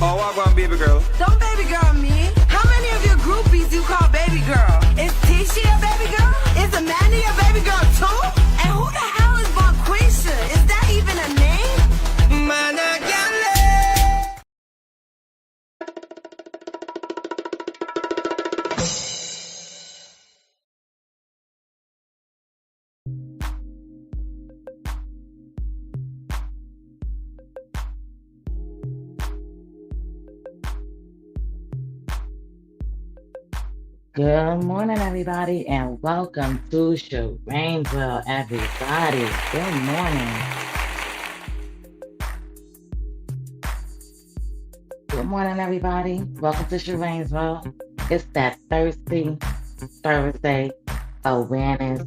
Oh, what going, baby girl? Don't baby girl me. How many of your groupies you call baby girl? Is Tisha a baby girl? Is Amanda a baby girl too? And who the hell is Bonquisha? Is that even a name? Man, I can't Good morning, everybody, and welcome to Sharaneville, everybody. Good morning. Good morning, everybody. Welcome to Sharaneville. It's that Thursday awareness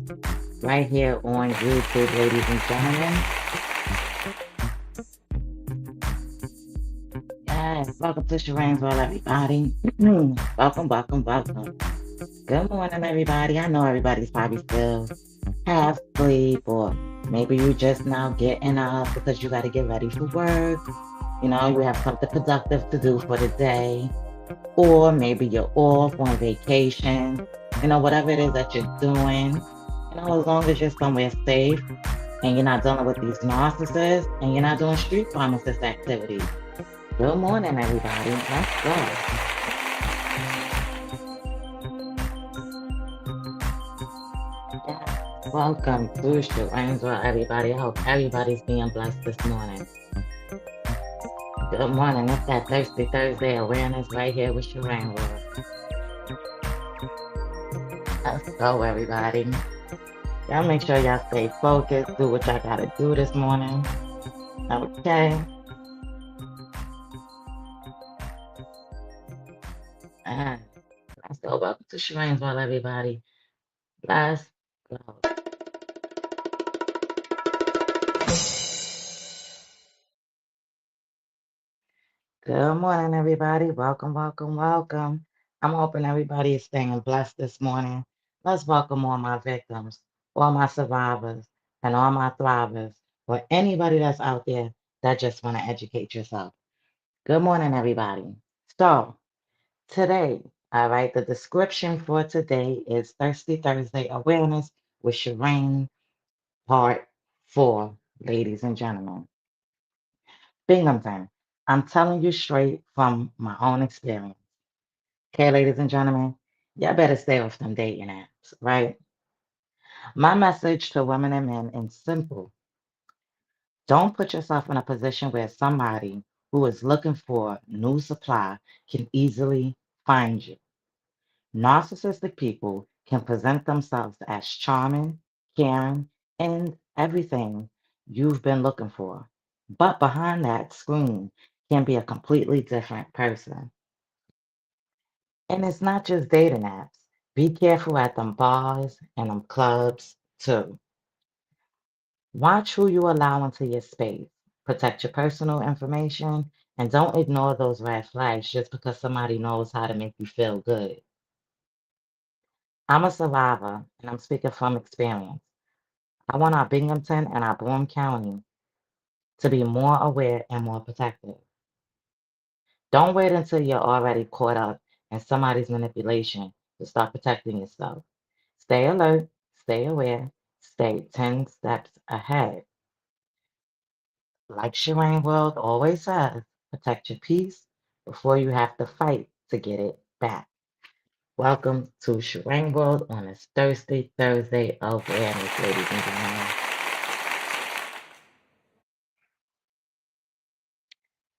right here on YouTube, ladies and gentlemen. Yes, welcome to Sharaneville, everybody. Welcome. Good morning, everybody. I know everybody's probably still half asleep, or maybe you just now getting up because you got to get ready for work. You know, you have something productive to do for the day, or maybe you're off on vacation. You know, whatever it is that you're doing, you know, as long as you're somewhere safe and you're not dealing with these narcissists and you're not doing street pharmacist activities. Good morning, everybody. Let's go. Welcome to Sharane, everybody. I hope everybody's being blessed this morning. Good morning. It's that Thursday awareness right here with Sharane. Let's go, everybody. Y'all make sure y'all stay focused, do what y'all gotta do this morning. Okay. Let's go. Welcome to Sharane, everybody. Let's go. Good morning, everybody. Welcome. I'm hoping everybody is staying blessed this morning. Let's welcome all my victims, all my survivors, and all my thrivers, or anybody that's out there that just want to educate yourself. Good morning, everybody. So, today, all right, the description for today is Thursday Awareness with Sharane, Part 4, ladies and gentlemen. Binghamton, I'm telling you straight from my own experience. Okay, ladies and gentlemen, y'all better stay off them dating apps, right? My message to women and men is simple. Don't put yourself in a position where somebody who is looking for new supply can easily find you. Narcissistic people can present themselves as charming, caring, and everything you've been looking for. But behind that screen can be a completely different person. And it's not just dating apps. Be careful at them bars and them clubs too. Watch who you allow into your space. Protect your personal information and don't ignore those red flags just because somebody knows how to make you feel good. I'm a survivor and I'm speaking from experience. I want our Binghamton and our Broome County to be more aware and more protective. Don't wait until you're already caught up in somebody's manipulation to start protecting yourself. Stay alert, stay aware, stay 10 steps ahead. Like Sharane World always says, protect your peace before you have to fight to get it back. Welcome to Sharane World on this Thursday awareness, ladies and gentlemen.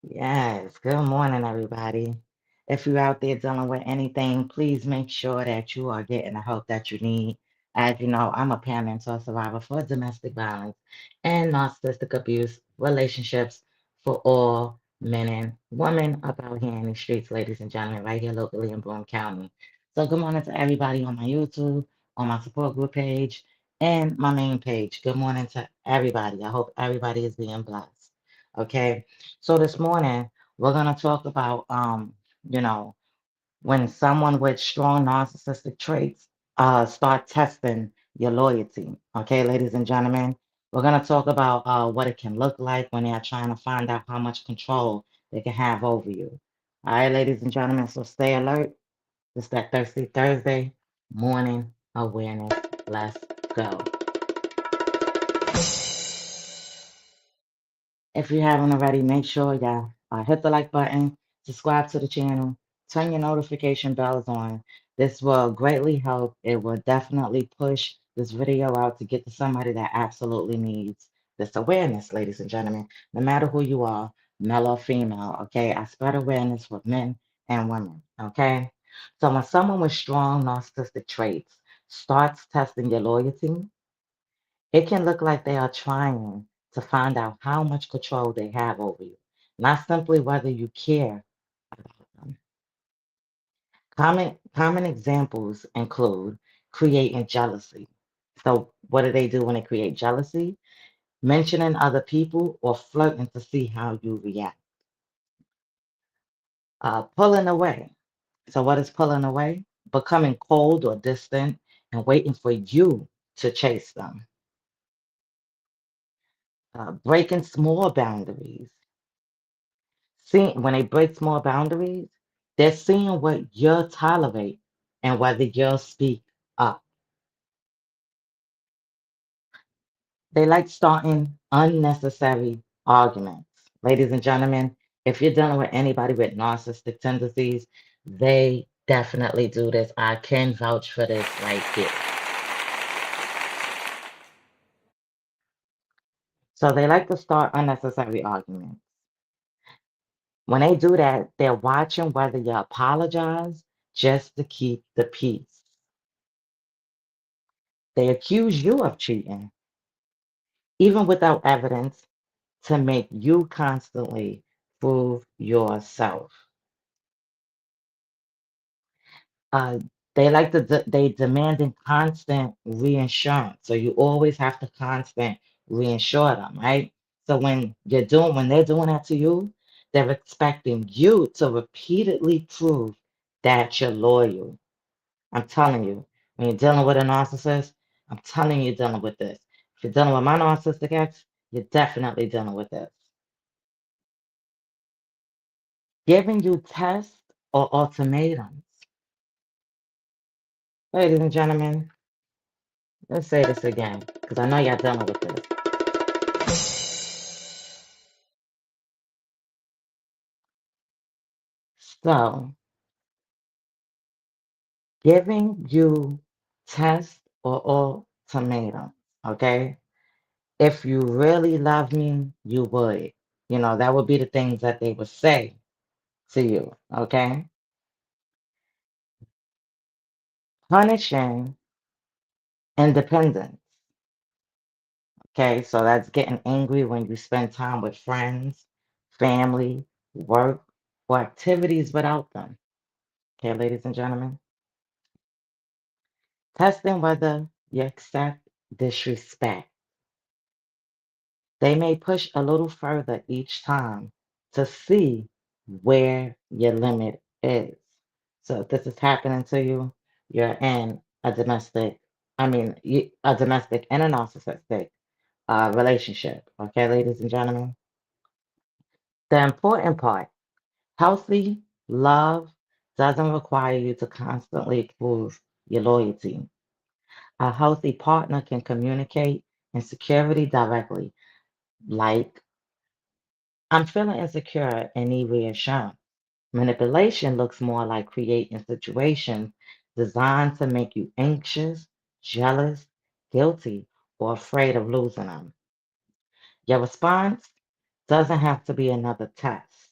Yes, good morning, everybody. If you're out there dealing with anything, please make sure that you are getting the help that you need. As you know, I'm a parent to a survivor for domestic violence and narcissistic abuse relationships for all men and women up out here in the streets, ladies and gentlemen, right here locally in Broome County. So good morning to everybody on my YouTube, on my support group page, and my main page. Good morning to everybody. I hope everybody is being blessed. Okay. So this morning we're gonna talk about you know, when someone with strong narcissistic traits start testing your loyalty. Okay, ladies and gentlemen, we're gonna talk about what it can look like when they're trying to find out how much control they can have over you. All right, ladies and gentlemen, so stay alert. It's that Thirsty Thursday morning awareness. Let's go. If you haven't already, make sure y'all hit the like button, subscribe to the channel, turn your notification bells on. This will greatly help. It will definitely push this video out to get to somebody that absolutely needs this awareness, ladies and gentlemen. No matter who you are, male or female, okay? I spread awareness with men and women, okay? So when someone with strong narcissistic traits starts testing your loyalty, it can look like they are trying to find out how much control they have over you, not simply whether you care about them. Common examples include creating jealousy. So, what do they do when they create jealousy? Mentioning other people or flirting to see how you react. Pulling away. So, what is pulling away? Becoming cold or distant and waiting for you to chase them. Breaking small boundaries. When they break small boundaries, they're seeing what you'll tolerate and whether you'll speak up. They like starting unnecessary arguments. Ladies and gentlemen, if you're dealing with anybody with narcissistic tendencies, they definitely do this. I can vouch for this right here. So they like to start unnecessary arguments. When they do that, they're watching whether you apologize just to keep the peace. They accuse you of cheating, even without evidence, to make you constantly prove yourself. Uh, they like to they demanding constant reinsurance, so you always have to constant reinsure them, right? So when they're doing that to you, they're expecting you to repeatedly prove that you're loyal. I'm telling you, when you're dealing with a narcissist, I'm telling you, you're dealing with this. If you're dealing with my narcissistic ex, you're definitely dealing with this. Giving you tests or ultimatums. Ladies and gentlemen, let's say this again, because I know y'all dealing with this. So, giving you tests or ultimatums, okay? If you really love me, you would. That would be the things that they would say to you, okay? Punishing independence. Okay, so that's getting angry when you spend time with friends, family, work, or activities without them. Okay, ladies and gentlemen, testing whether you accept disrespect. They may push a little further each time to see where your limit is. So if this is happening to you, you're in a domestic and a narcissistic relationship. Okay, ladies and gentlemen. The important part, healthy love doesn't require you to constantly prove your loyalty. A healthy partner can communicate insecurity directly, like, I'm feeling insecure and need reassurance. Manipulation looks more like creating situations designed to make you anxious, jealous, guilty, or afraid of losing them. Your response doesn't have to be another test.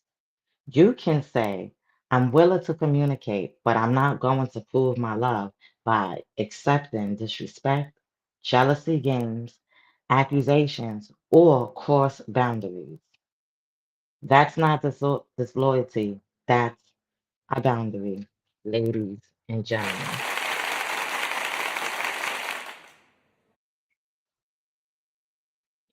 You can say, I'm willing to communicate, but I'm not going to prove my love by accepting disrespect, jealousy games, accusations, or cross boundaries. That's not disloyalty, that's a boundary, ladies and gentlemen.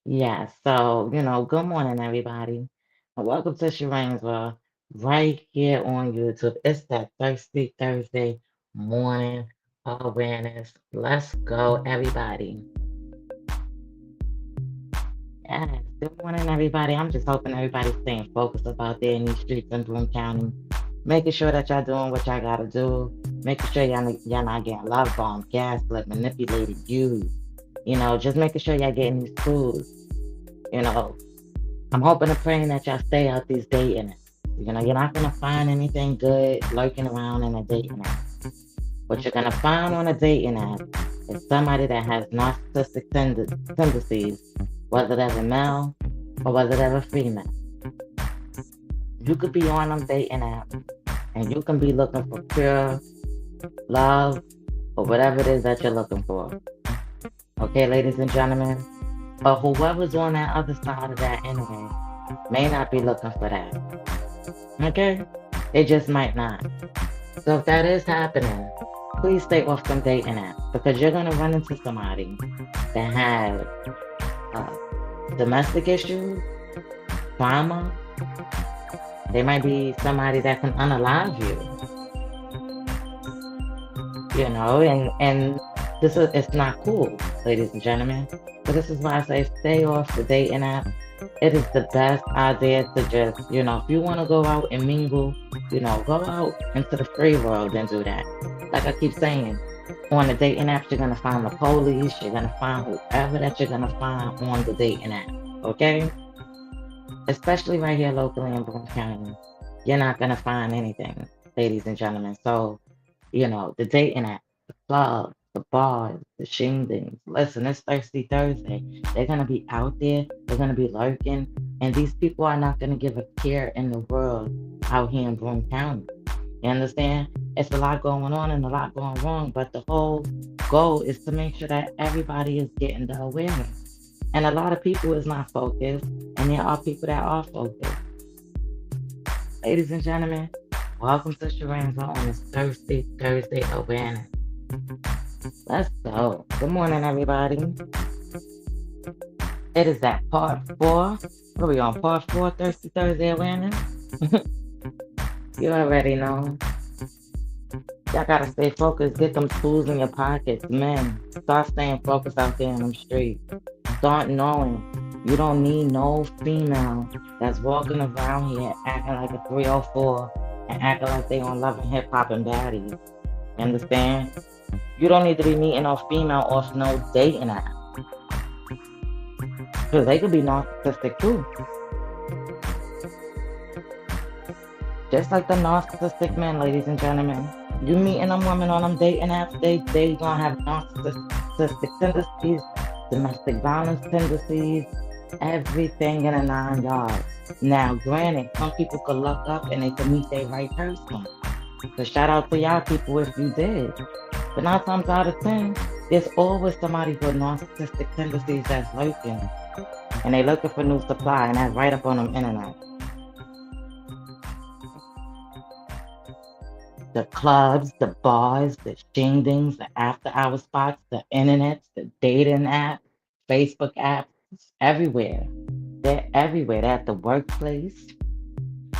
Yeah, so, good morning, everybody. And welcome to Sharane's World, right here on YouTube. It's that Thirsty Thursday morning awareness. Let's go, everybody. Yes, good morning, everybody. I'm just hoping everybody's staying focused about there in these streets in Broome County, making sure that y'all doing what y'all gotta do, making sure y'all not getting love bombed, gaslit, manipulated, used. Just making sure y'all getting these tools. You know, I'm hoping and praying that y'all stay out these dating apps. You're not gonna find anything good lurking around in a dating app. What you're gonna find on a dating app is somebody that has narcissistic tendencies, whether they're a male or whether they're a female. You could be on them dating apps and you can be looking for pure love or whatever it is that you're looking for. Okay, ladies and gentlemen? But whoever's on that other side of that internet may not be looking for that. Okay? It just might not. So if that is happening, please stay off them dating apps because you're going to run into somebody that has domestic issues, trauma. They might be somebody that can unalive you, and it's not cool, ladies and gentlemen. So this is why I say stay off the dating app. It is the best idea to just, if you want to go out and mingle, go out into the free world and do that. Like I keep saying, on the dating apps, you're going to find the police, you're going to find whoever that you're going to find on the dating app, okay? Especially right here locally in Broome County, you're not going to find anything, ladies and gentlemen. So, the dating app, the club, the bars, the shindigs. Listen, it's Thirsty Thursday. They're going to be out there. They're going to be lurking. And these people are not going to give a care in the world out here in Broome County. You understand? It's a lot going on and a lot going wrong. But the whole goal is to make sure that everybody is getting the awareness. And a lot of people is not focused. And there are people that are focused. Ladies and gentlemen, welcome to Sharane's on this Thirsty Thursday awareness. Let's go. Good morning, everybody. It is that part 4. What are we on? Part 4, Thirsty Thursday awareness? You already know. Y'all gotta stay focused. Get them tools in your pockets. Men, start staying focused out there in them streets. Start knowing you don't need no female that's walking around here acting like a 304 and acting like they on Love and Hip Hop and baddies. You understand? You don't need to be meeting no female off no dating app. Because they could be narcissistic too. Just like the narcissistic men, ladies and gentlemen. You meeting them women on them dating apps, they gonna have narcissistic tendencies, domestic violence tendencies, everything in a 9 yards. Now, granted, some people could look up and they could meet their right person. So shout out to y'all people if you did. But 9 times out of 10, there's always somebody with narcissistic tendencies that's lurking. And they looking for new supply, and that's right up on them internet. The clubs, the bars, the shindigs, the after-hour spots, the internet, the dating app, Facebook apps, everywhere. They're everywhere. They're at the workplace.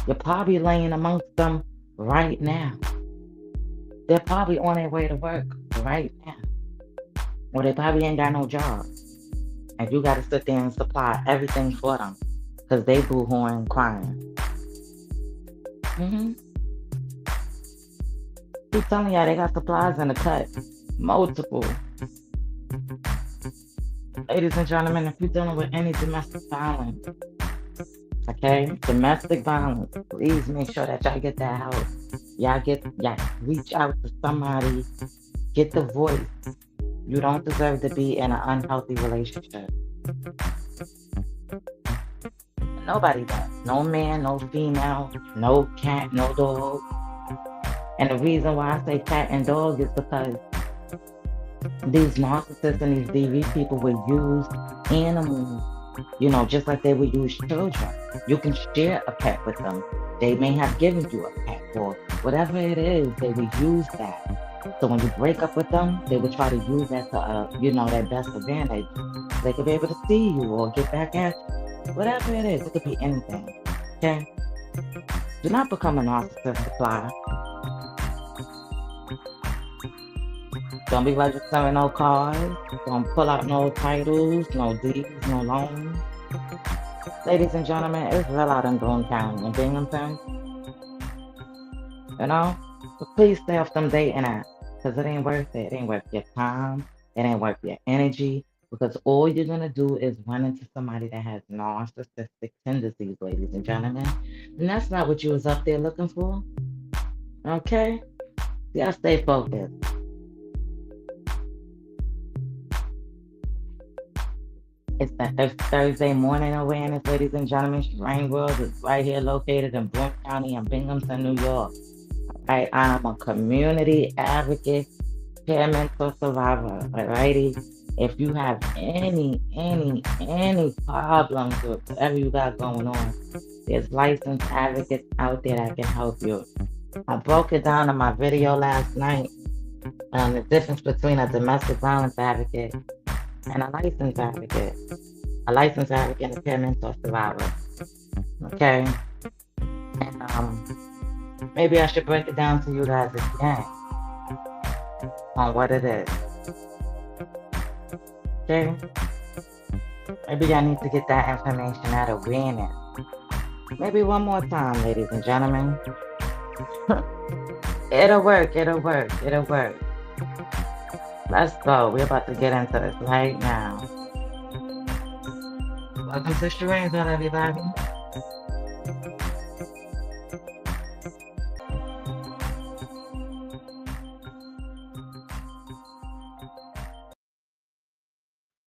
You're probably laying amongst them right now. They're probably on their way to work right now. Or they probably ain't got no job. And you got to sit there and supply everything for them. Because they boo-hooing and crying. Keep telling y'all they got supplies in the cut. Multiple. Ladies and gentlemen, if you're dealing with any domestic violence, okay? Domestic violence, please make sure that y'all get that help. Y'all reach out to somebody. Get the voice. You don't deserve to be in an unhealthy relationship. Nobody does. No man, no female, no cat, no dog. And the reason why I say cat and dog is because these narcissists and these DV people will use animals, just like they would use children. You can share a pet with them. They may have given you a pet or whatever it is, they will use that. So when you break up with them, they will try to use that to, their best advantage. They could be able to see you or get back at you. Whatever it is, it could be anything. Okay? Do not become a narcissist supply. Don't be registering no cars. Don't pull out no titles, no deeds, no loans. Ladies and gentlemen, it's real out in Broome County in Binghamton, you know? But please stay off them dating apps because it ain't worth it. It ain't worth your time. It ain't worth your energy because all you're going to do is run into somebody that has narcissistic tendencies, ladies and gentlemen. And that's not what you was up there looking for, okay? Yeah, stay focused. It's Thursday morning awareness, ladies and gentlemen. Sharane World is right here located in Broome County in Binghamton, New York. Right, I'm a community advocate, peer mentor survivor. Alrighty. If you have any problems with whatever you got going on, there's licensed advocates out there that can help you. I broke it down in my video last night on the difference between a domestic violence advocate and a licensed advocate. A licensed advocate and a peer mentor survivor. Okay? And maybe I should break it down to you guys again on what it is. Okay? Maybe I need to get that information out of awareness. Maybe one more time, ladies and gentlemen. It'll work, it'll work, it'll work. Let's go. We're about to get into this right now. Welcome to Sharane's World, everybody.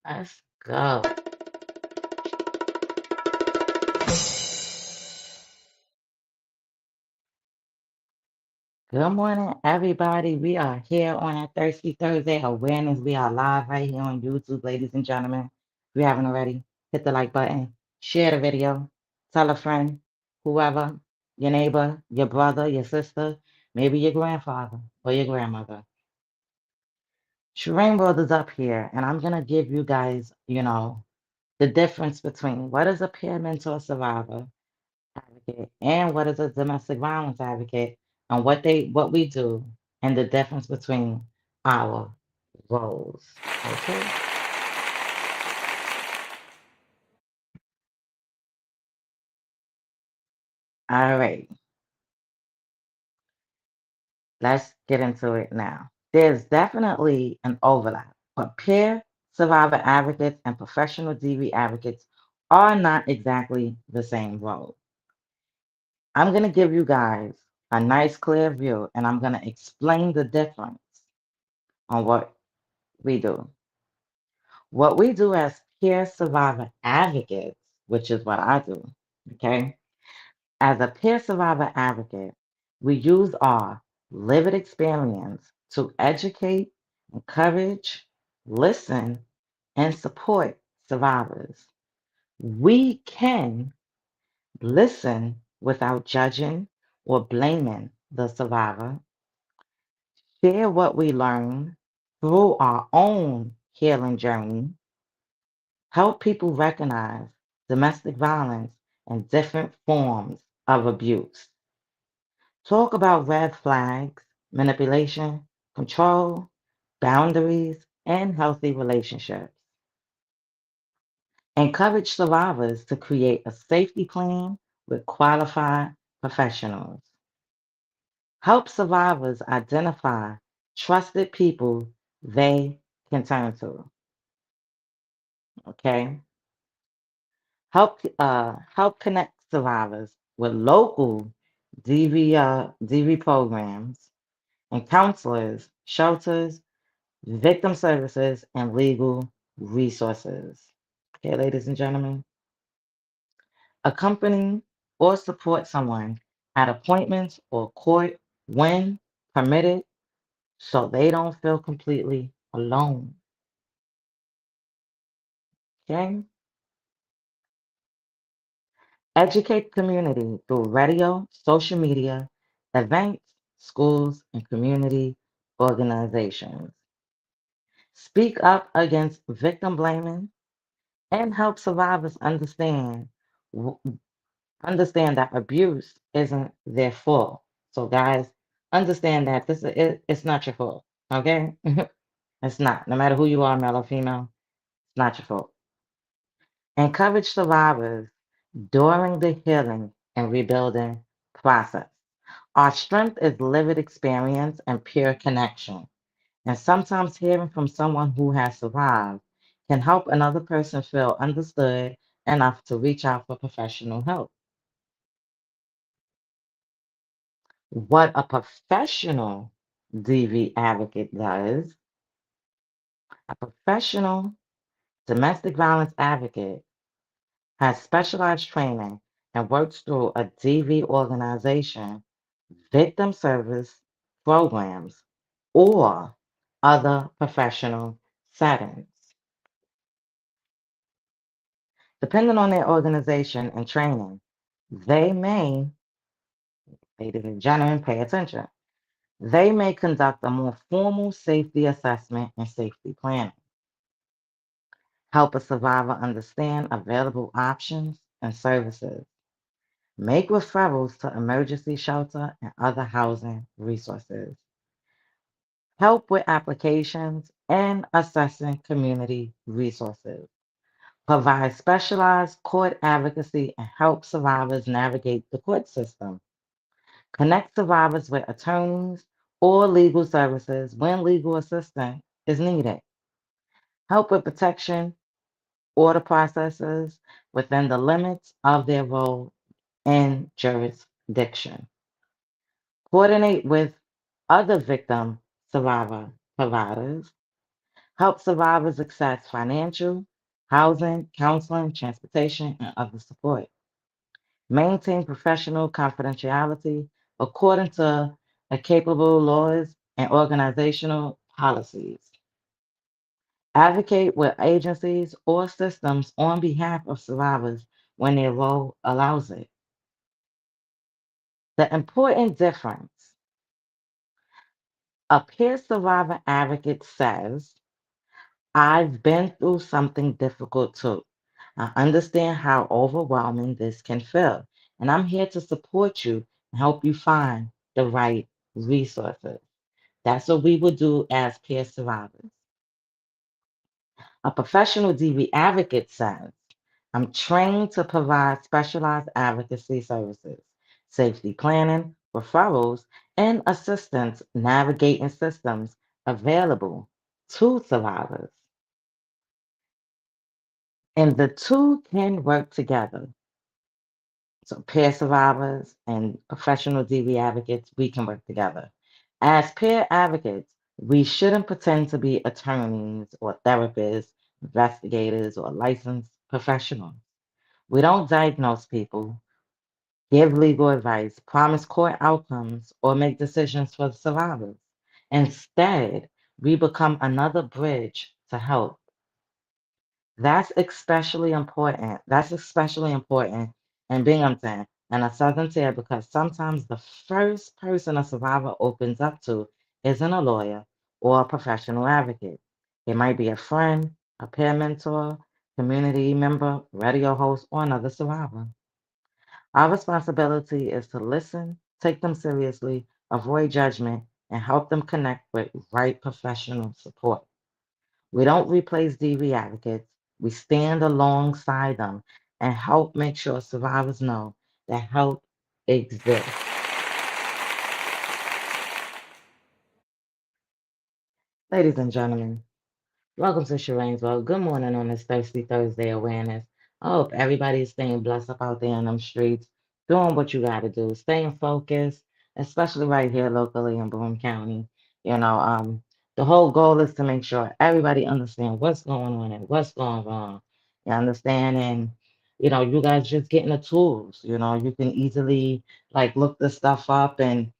Let's go. Good morning, everybody. We are here on a Thirsty Thursday Awareness. We are live right here on YouTube, ladies and gentlemen. If you haven't already, hit the like button, share the video, tell a friend, whoever, your neighbor, your brother, your sister, maybe your grandfather or your grandmother. Sharane World is up here, and I'm going to give you guys, the difference between what is a peer mentor survivor advocate and what is a domestic violence advocate and what we do and the difference between our roles. Okay. All right. Let's get into it now. There's definitely an overlap, but peer survivor advocates and professional DV advocates are not exactly the same role. I'm going to give you guys a nice clear view and I'm going to explain the difference on what we do. What we do as peer survivor advocates, which is what I do, okay? As a peer survivor advocate, we use our lived experience to educate, encourage, listen, and support survivors. We can listen without judging or blaming the survivor, share what we learn through our own healing journey, help people recognize domestic violence and different forms of abuse, talk about red flags, manipulation, control, boundaries, and healthy relationships, encourage survivors to create a safety plan with qualified professionals, help survivors identify trusted people they can turn to. Okay. Help connect survivors with local DV programs and counselors, shelters, victim services, and legal resources. Okay, ladies and gentlemen, accompany or support someone at appointments or court when permitted so they don't feel completely alone. Okay? Educate community through radio, social media, events, schools, and community organizations. Speak up against victim blaming and help survivors understand that abuse isn't their fault. So guys, understand that it's not your fault. Okay? It's not. No matter who you are, male or female, it's not your fault. Encourage survivors during the healing and rebuilding process. Our strength is lived experience and pure connection. And sometimes hearing from someone who has survived can help another person feel understood enough to reach out for professional help. What a professional DV advocate does, a professional domestic violence advocate has specialized training and works through a DV organization, victim service programs, or other professional settings. Depending on their organization and training, they may, ladies and gentlemen, pay attention. They may conduct a more formal safety assessment and safety planning, help a survivor understand available options and services, make referrals to emergency shelter and other housing resources, help with applications and assessing community resources, provide specialized court advocacy and help survivors navigate the court system, connect survivors with attorneys or legal services when legal assistance is needed, help with protection order processes within the limits of their role in jurisdiction, coordinate with other victim survivor providers, help survivors access financial, housing, counseling, transportation, and other support, maintain professional confidentiality according to applicable laws and organizational policies, advocate with agencies or systems on behalf of survivors when their role allows it. The important difference, a peer survivor advocate says, I've been through something difficult too. I understand how overwhelming this can feel, and I'm here to support you and help you find the right resources. That's what we would do as peer survivors. A professional DV advocate says, I'm trained to provide specialized advocacy services, safety planning, referrals, and assistance navigating systems available to survivors. And the two can work together. So, peer survivors and professional DV advocates, we can work together. As peer advocates, we shouldn't pretend to be attorneys or therapists, investigators, or licensed professionals. We don't diagnose people, give legal advice, promise court outcomes, or make decisions for the survivors. Instead, we become another bridge to help. That's especially important. That's especially important in Binghamton and a Southern tier because sometimes the first person a survivor opens up to isn't a lawyer or a professional advocate. It might be a friend, a peer mentor, community member, radio host, or another survivor. Our responsibility is to listen, take them seriously, avoid judgment, and help them connect with right professional support. We don't replace DV advocates. We stand alongside them and help make sure survivors know that help exists. Ladies and gentlemen, welcome to Sharane's World. Good morning on this Thirsty Thursday awareness. I hope everybody is staying blessed up out there in them streets, doing what you got to do, staying focused, especially right here locally in Broome County. You know, the whole goal is to make sure everybody understands what's going on and what's going wrong. You understand? And, you guys just getting the tools. You can easily like look this stuff up and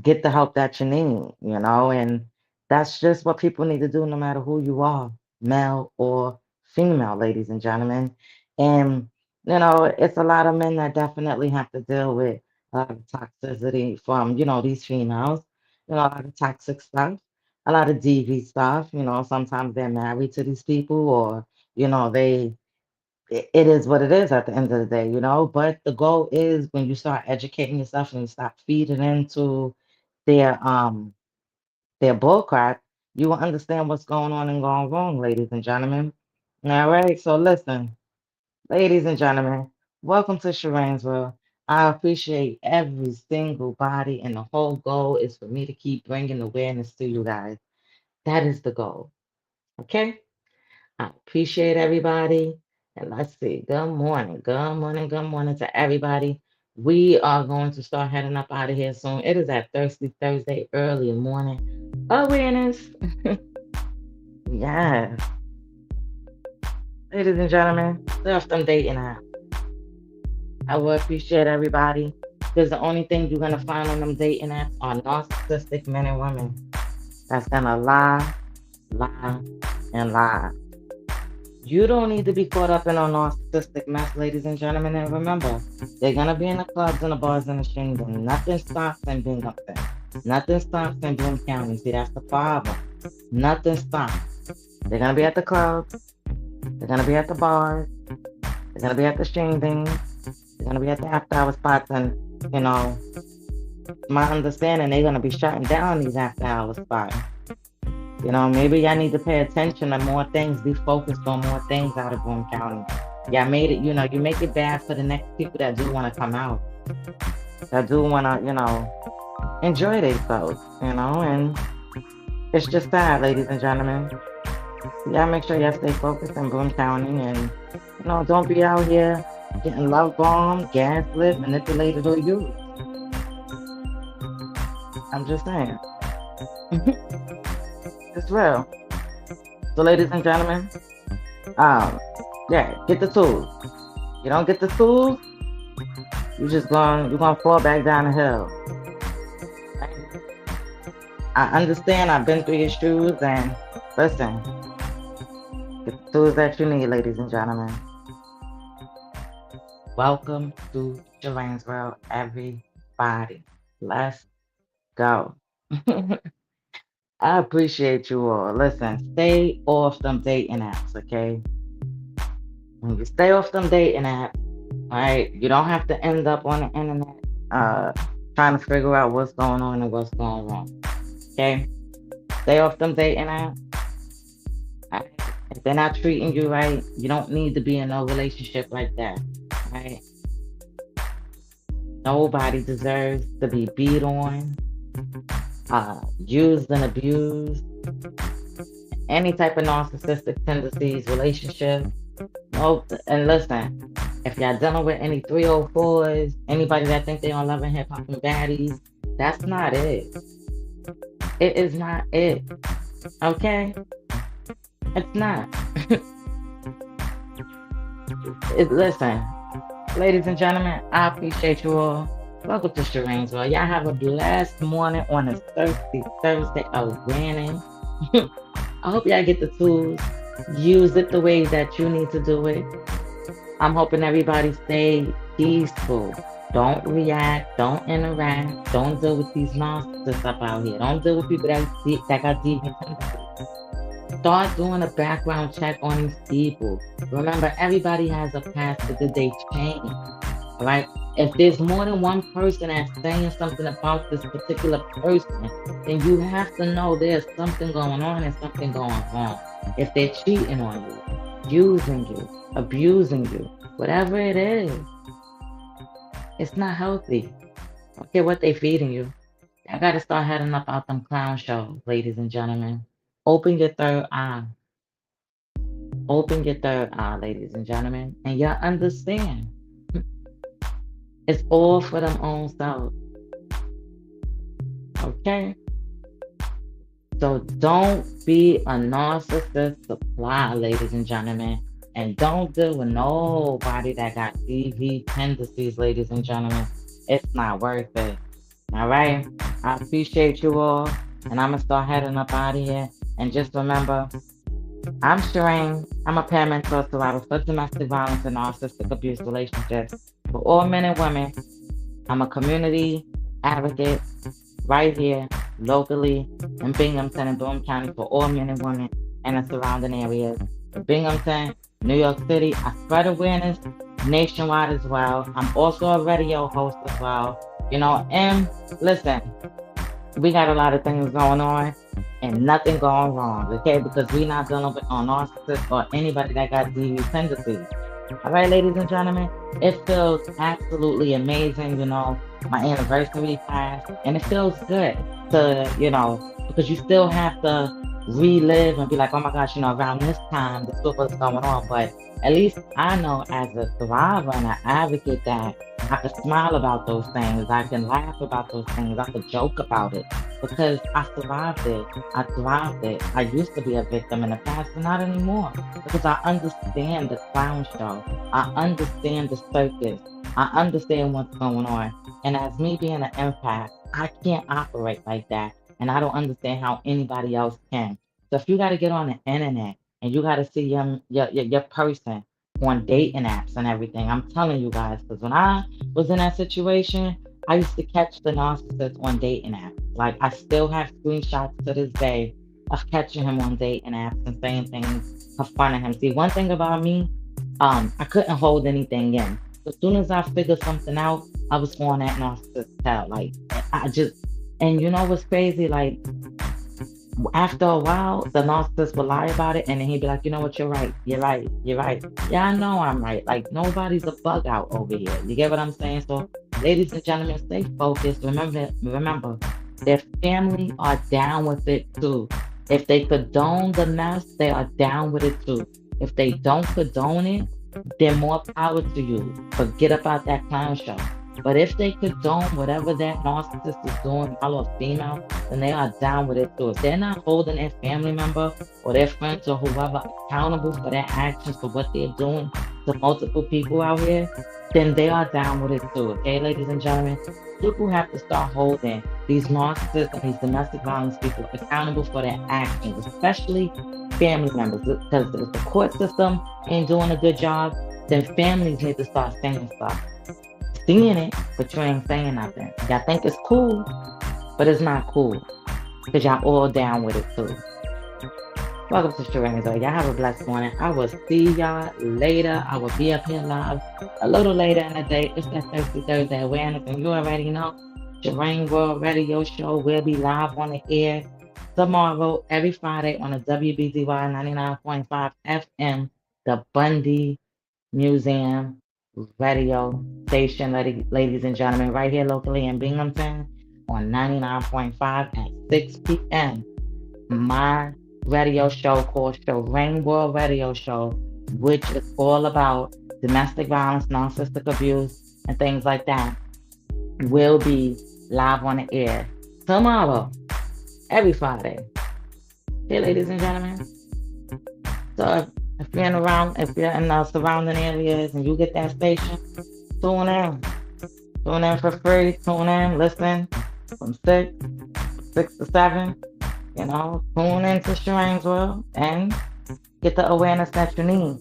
get the help that you need, and that's just what people need to do no matter who you are, male or female, ladies and gentlemen. And, it's a lot of men that definitely have to deal with a lot of toxicity from these females, a lot of toxic stuff, a lot of DV stuff. Sometimes they're married to these people or they it is what it is at the end of the day. But the goal is when you start educating yourself and you stop feeding into their bull crap, you will understand what's going on and going wrong, ladies and gentlemen. All right, so listen, ladies and gentlemen, Welcome to Sharane's World. I appreciate every single body, and the whole goal is for me to keep bringing awareness to you guys. That is the goal. Okay? I appreciate everybody. And let's see. Good morning. Good morning. Good morning to everybody. We are going to start heading up out of here soon. It is at Thirsty Thursday, early morning. Awareness. Yes. Ladies and gentlemen, left them dating app. I will appreciate everybody. Because the only thing you're gonna find on them dating apps are narcissistic men and women that's gonna lie, lie, and lie. You don't need to be caught up in a narcissistic mess, ladies and gentlemen. And remember, they're gonna be in the clubs and the bars and the streams, and nothing stops in Binghamton. Nothing stops in Broome County. See, that's the problem. Nothing stops. They're gonna be at the clubs. They're gonna be at the bars. They're gonna be at the streaming. They're gonna be at the after hour spots, and you know, my understanding, they're gonna be shutting down these after hour spots. You know, maybe y'all need to pay attention to more things, be focused on more things out of Broome County. Y'all made it, you make it bad for the next people that do want to come out, that do want to, enjoy themselves, and it's just sad, ladies and gentlemen. Y'all make sure y'all stay focused in Broome County and, don't be out here getting love bombed, gaslit, manipulated, or used. I'm just saying. It's real. So, ladies and gentlemen, get the tools. You don't get the tools, you're gonna fall back down the hill. I understand. I've been through your shoes, and listen, get the tools that you need, ladies and gentlemen. Welcome to Sharane's World, everybody. Let's go. I appreciate you all. Listen, stay off them dating apps, okay? When you stay off them dating apps, all right, you don't have to end up on the internet trying to figure out what's going on and what's going wrong, okay? Stay off them dating apps. All right? If they're not treating you right, you don't need to be in no relationship like that, all right? Nobody deserves to be beat on, used and abused, any type of narcissistic tendencies, relationships. Nope. And listen, if y'all dealing with any 304s, anybody that think they on Love and Hip Hop and baddies, that's not it. It is not it. Okay? It's not. Listen, ladies and gentlemen, I appreciate you all. Welcome to Sharane's World. Y'all have a blessed morning on this Thirsty Thursday awareness. I hope y'all get the tools. Use it the way that you need to do it. I'm hoping everybody stay peaceful. Don't react. Don't interact. Don't deal with these narcissists up out here. Don't deal with people that got deviant tendencies. Start doing a background check on these people. Remember, everybody has a past, but did they change? All right? If there's more than one person that's saying something about this particular person, then you have to know there's something going on and something going wrong. If they're cheating on you, using you, abusing you, whatever it is, it's not healthy. I don't care what they feeding you. I gotta start heading up out them clown shows, ladies and gentlemen. Open your third eye. Open your third eye, ladies and gentlemen, and y'all understand. It's all for them own self. Okay? So don't be a narcissist supply, ladies and gentlemen. And don't deal with nobody that got DV tendencies, ladies and gentlemen. It's not worth it. All right? I appreciate you all. And I'm going to start heading up out of here. And just remember, I'm Sharane. I'm a peer mentor survivor for domestic violence and narcissistic abuse relationships. For all men and women, I'm a community advocate right here, locally, in Binghamton and Broome County for all men and women and the surrounding areas. In Binghamton, New York City, I spread awareness nationwide as well. I'm also a radio host as well. And listen, we got a lot of things going on and nothing going wrong, okay? Because we're not dealing with a narcissist or anybody that got DV tendencies. All right, ladies and gentlemen, it feels absolutely amazing. My anniversary passed, and it feels good because you still have to relive and be like, oh my gosh, around this time, this is what's going on. But at least I know as a survivor and an advocate that I can smile about those things. I can laugh about those things. I can joke about it because I survived it. I thrived it. I used to be a victim in the past, but not anymore because I understand the clown show. I understand the circus. I understand what's going on. And as me being an empath, I can't operate like that. And I don't understand how anybody else can. So if you got to get on the internet and you got to see your person on dating apps and everything, I'm telling you guys, because when I was in that situation, I used to catch the narcissist on dating apps. Like, I still have screenshots to this day of catching him on dating apps and saying things, confronting him. See, one thing about me, I couldn't hold anything in. As soon as I figured something out, I was going at narcissist hell. Like, and you know what's crazy? Like, after a while, the narcissist would lie about it, and then he'd be like, you know what, you're right, you're right, you're right. Yeah, I know I'm right. Like, nobody's a bug out over here. You get what I'm saying? So, ladies and gentlemen, stay focused. Remember, their family are down with it too. If they condone the mess, they are down with it too. If they don't condone it, then more power to you. Forget about that clown show. But if they condone whatever that narcissist is doing, male or female, then they are down with it too. If they're not holding their family member or their friends or whoever accountable for their actions, for what they're doing to multiple people out here, then they are down with it too. Okay, ladies and gentlemen? People have to start holding these narcissists and these domestic violence people accountable for their actions, especially family members. Because if the court system ain't doing a good job, then families need to start saying stuff. Seeing it, but you ain't saying nothing. Y'all think it's cool, but it's not cool. Because y'all all down with it too. Welcome to Sharane. Y'all have a blessed morning. I will see y'all later. I will be up here live a little later in the day. It's that Thirsty Thursday awareness, and you already know Sharane World Radio Show will be live on the air tomorrow, every Friday on the WBZY 99.5 FM, the Bundy Museum radio station, ladies and gentlemen, right here locally in Binghamton on 99.5 at 6 p.m. My radio show called Sharane World Radio Show, which is all about domestic violence, narcissistic abuse, and things like that, will be live on the air tomorrow, every Friday. Okay, ladies and gentlemen. So if you're in the surrounding areas and you get that station, tune in. Tune in for free. Tune in, listen from 6 to 7. Tune into Sharane's World and get the awareness that you need.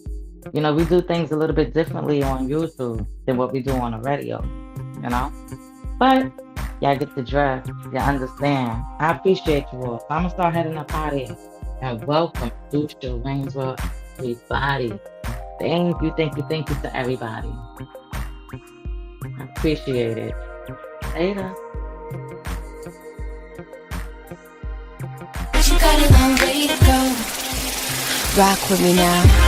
We do things a little bit differently on YouTube than what we do on the radio, But y'all get the drift. You understand. I appreciate you all. So I'm going to start heading up out of here. And welcome to Sharane's World, everybody. Thank you to everybody. I appreciate it. Later. You got a long way to go. Rock with me now.